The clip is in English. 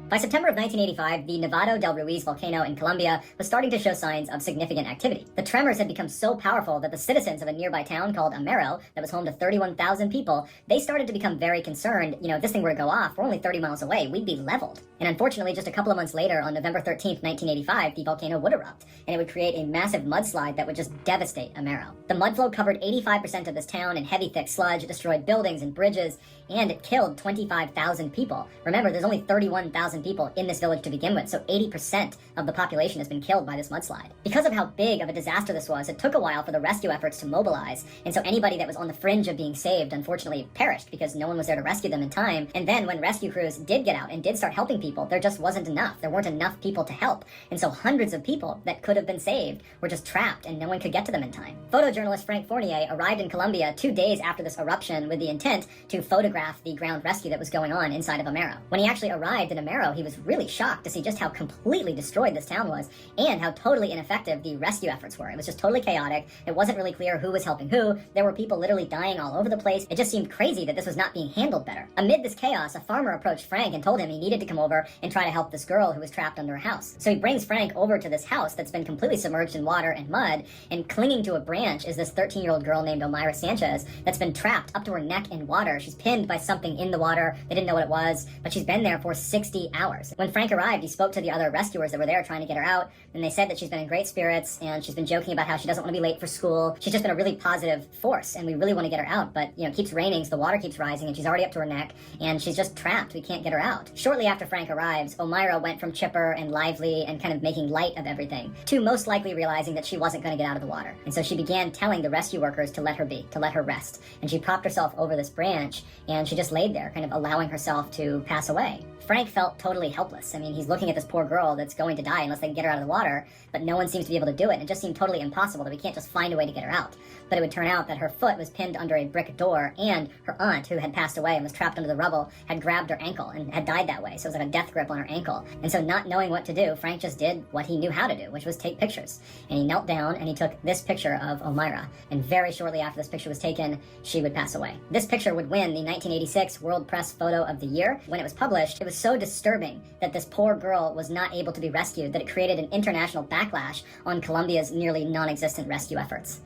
By September of 1985, the Nevado del Ruiz volcano in Colombia was starting to show signs of significant activity. The tremors had become so powerful that the citizens of a nearby town called Amero, that was home to 31,000 people, they started to become very concerned. If this thing were to go off, we're only 30 miles away, we'd be leveled. And unfortunately, just a couple of months later, on November 13th, 1985, the volcano would erupt, and it would create a massive mudslide that would just devastate Amero. The mudflow covered 85% of this town in heavy, thick sludge, it destroyed buildings and bridges, and it killed 25,000 people. Remember, there's only 31,000 people in this village to begin with, so 80% of the population has been killed by this mudslide. Because of how big of a disaster this was, it took a while for the rescue efforts to mobilize, and so anybody that was on the fringe of being saved unfortunately perished because no one was there to rescue them in time. And then when rescue crews did get out and did start helping people, there just wasn't enough. There weren't enough people to help, and so hundreds of people that could have been saved were just trapped and no one could get to them in time. Photojournalist Frank Fournier arrived in Colombia 2 days after this eruption with the intent to photograph the ground rescue that was going on inside of Amero. When he actually arrived in Amero, he was really shocked to see just how completely destroyed this town was and how totally ineffective the rescue efforts were. It was just totally chaotic. It wasn't really clear who was helping who. There were people literally dying all over the place. It just seemed crazy that this was not being handled better. Amid this chaos, a farmer approached Frank and told him he needed to come over and try to help this girl who was trapped under a house. So he brings Frank over to this house that's been completely submerged in water and mud, and clinging to a branch is this 13-year-old girl named Omayra Sanchez that's been trapped up to her neck in water. She's pinned by something in the water. They didn't know what it was, but she's been there for 60 hours. When Frank arrived, he spoke to the other rescuers that were there trying to get her out, and they said that she's been in great spirits, and she's been joking about how she doesn't want to be late for school. She's just been a really positive force, and we really want to get her out, but it keeps raining, so the water keeps rising, and she's already up to her neck, and she's just trapped. We can't get her out. Shortly after Frank arrives, Omayra went from chipper and lively and kind of making light of everything to most likely realizing that she wasn't going to get out of the water. And so she began telling the rescue workers to let her be, to let her rest. And she propped herself over this branch, and she just laid there, kind of allowing herself to pass away. Frank felt totally helpless. I mean, he's looking at this poor girl that's going to die unless they can get her out of the water, but no one seems to be able to do it. It just seemed totally impossible that we can't just find a way to get her out. But it would turn out that her foot was pinned under a brick door, and her aunt, who had passed away and was trapped under the rubble, had grabbed her ankle and had died that way. So it was like a death grip on her ankle. And so not knowing what to do, Frank just did what he knew how to do, which was take pictures. And he knelt down and he took this picture of Omayra. And very shortly after this picture was taken, she would pass away. This picture would win the 1986 World Press Photo of the Year. When it was published, it was so disturbing that this poor girl was not able to be rescued that it created an international backlash on Colombia's nearly non-existent rescue efforts.